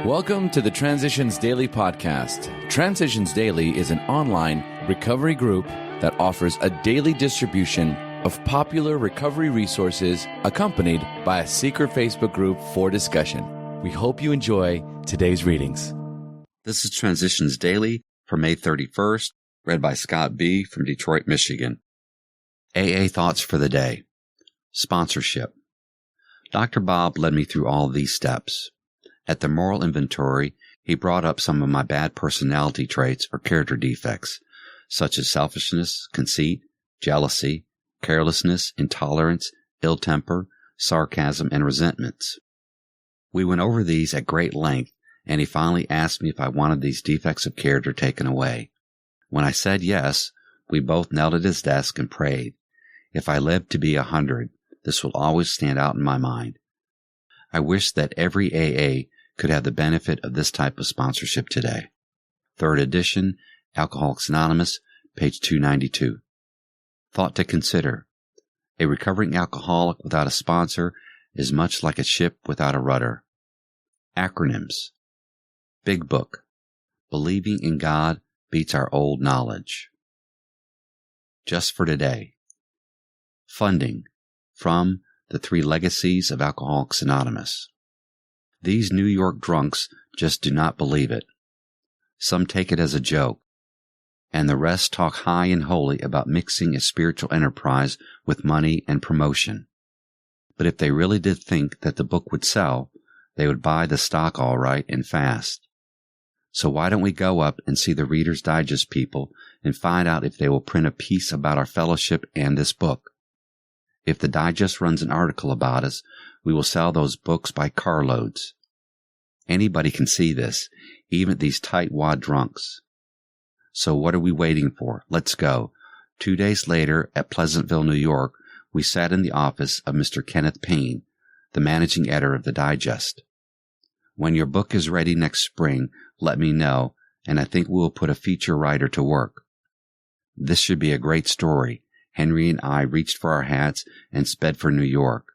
Welcome to the Transitions Daily podcast. Transitions Daily is an online recovery group that offers a daily distribution of popular recovery resources accompanied by a secret Facebook group for discussion. We hope you enjoy today's readings. This is Transitions Daily for May 31st, read by Scott B. from Detroit, Michigan. AA Thoughts for the Day. Sponsorship. Dr. Bob led me through all these steps. At the moral inventory, he brought up some of my bad personality traits or character defects, such as selfishness, conceit, jealousy, carelessness, intolerance, ill temper, sarcasm, and resentments. We went over these at great length, and he finally asked me if I wanted these defects of character taken away. When I said yes, we both knelt at his desk and prayed. If I live to be 100, this will always stand out in my mind. I wish that every AA could have the benefit of this type of sponsorship today. 3rd edition, Alcoholics Anonymous, page 292. Thought to consider. A recovering alcoholic without a sponsor is much like a ship without a rudder. Acronyms. Big Book. Believing in God beats our old knowledge. Just for today. Funding. From The 3 Legacies of Alcoholics Anonymous. These New York drunks just do not believe it. Some take it as a joke, and the rest talk high and holy about mixing a spiritual enterprise with money and promotion. But if they really did think that the book would sell, they would buy the stock all right and fast. So why don't we go up and see the Reader's Digest people and find out if they will print a piece about our fellowship and this book? If the Digest runs an article about us, we will sell those books by carloads. Anybody can see this, even these tightwad drunks. So what are we waiting for? Let's go. 2 days later, at Pleasantville, New York, we sat in the office of Mr. Kenneth Payne, the managing editor of the Digest. When your book is ready next spring, let me know, and I think we will put a feature writer to work. This should be a great story. Henry and I reached for our hats and sped for New York.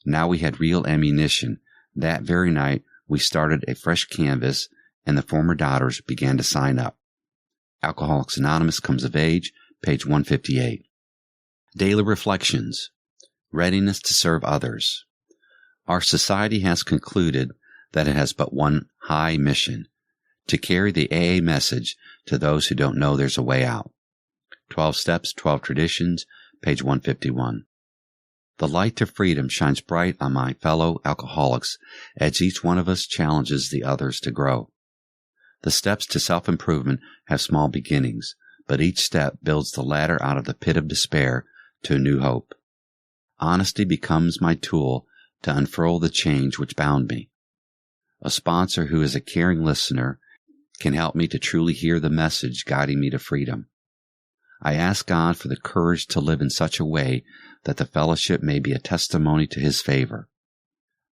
Now we had real ammunition. That very night, we started a fresh canvas, and the former doubters began to sign up. Alcoholics Anonymous Comes of Age, page 158. Daily Reflections. Readiness to serve others. Our society has concluded that it has but one high mission, to carry the AA message to those who don't know there's a way out. 12 Steps, 12 Traditions, page 151. The light to freedom shines bright on my fellow alcoholics as each one of us challenges the others to grow. The steps to self-improvement have small beginnings, but each step builds the ladder out of the pit of despair to a new hope. Honesty becomes my tool to unfurl the change which bound me. A sponsor who is a caring listener can help me to truly hear the message guiding me to freedom. I ask God for the courage to live in such a way that the fellowship may be a testimony to His favor.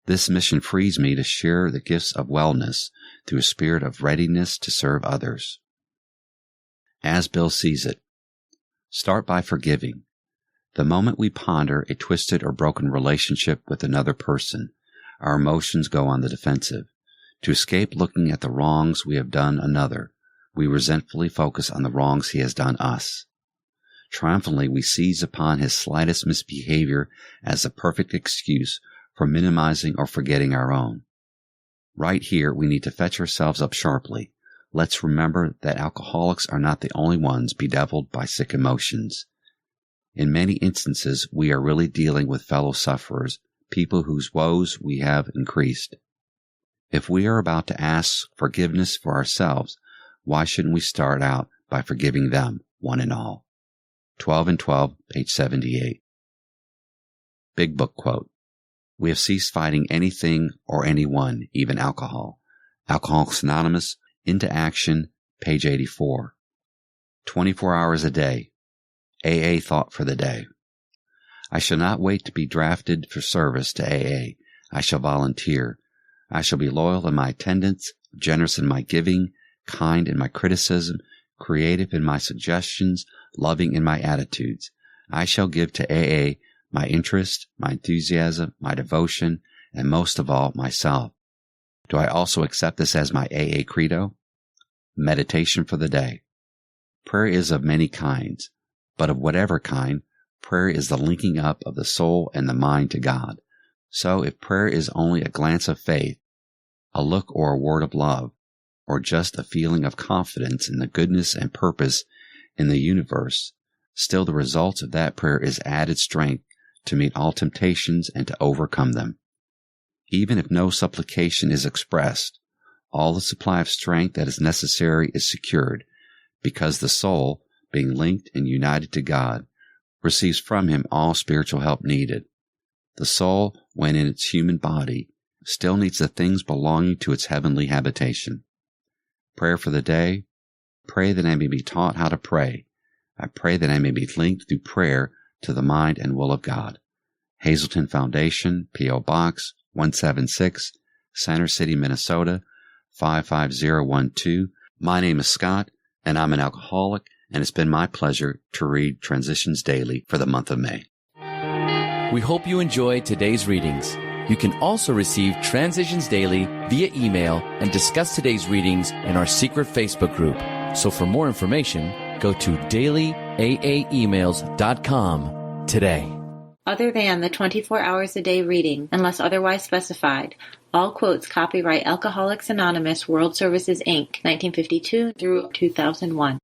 This mission frees me to share the gifts of wellness through a spirit of readiness to serve others. As Bill sees it. Start by forgiving. The moment we ponder a twisted or broken relationship with another person, our emotions go on the defensive. To escape looking at the wrongs we have done another, we resentfully focus on the wrongs he has done us. Triumphantly, we seize upon his slightest misbehavior as a perfect excuse for minimizing or forgetting our own. Right here, we need to fetch ourselves up sharply. Let's remember that alcoholics are not the only ones bedeviled by sick emotions. In many instances, we are really dealing with fellow sufferers, people whose woes we have increased. If we are about to ask forgiveness for ourselves, why shouldn't we start out by forgiving them, one and all? 12 and 12, page 78. Big Book quote. We have ceased fighting anything or anyone, even alcohol. Alcoholics Anonymous, Into Action, page 84. 24 hours a day. AA Thought for the Day. I shall not wait to be drafted for service to AA. I shall volunteer. I shall be loyal in my attendance, generous in my giving, kind in my criticism, creative in my suggestions, loving in my attitudes. I shall give to AA my interest, my enthusiasm, my devotion, and most of all, myself. Do I also accept this as my AA credo? Meditation for the day. Prayer is of many kinds, but of whatever kind, prayer is the linking up of the soul and the mind to God. So if prayer is only a glance of faith, a look or a word of love, or just a feeling of confidence in the goodness and purpose in the universe, still the results of that prayer is added strength to meet all temptations and to overcome them. Even if no supplication is expressed, all the supply of strength that is necessary is secured, because the soul, being linked and united to God, receives from Him all spiritual help needed. The soul, when in its human body, still needs the things belonging to its heavenly habitation. Prayer for the day. Pray that I may be taught how to pray. I pray that I may be linked through prayer to the mind and will of God. Hazelton Foundation, P.O. Box 176, Center City, Minnesota 55012. My name is Scott, and I'm an alcoholic, and it's been my pleasure to read Transitions Daily for the month of May. We hope you enjoyed today's readings. You can also receive Transitions Daily via email and discuss today's readings in our secret Facebook group. So for more information, go to dailyaaemails.com today. Other than the 24 hours a day reading, unless otherwise specified, all quotes copyright Alcoholics Anonymous World Services, Inc., 1952 through 2001.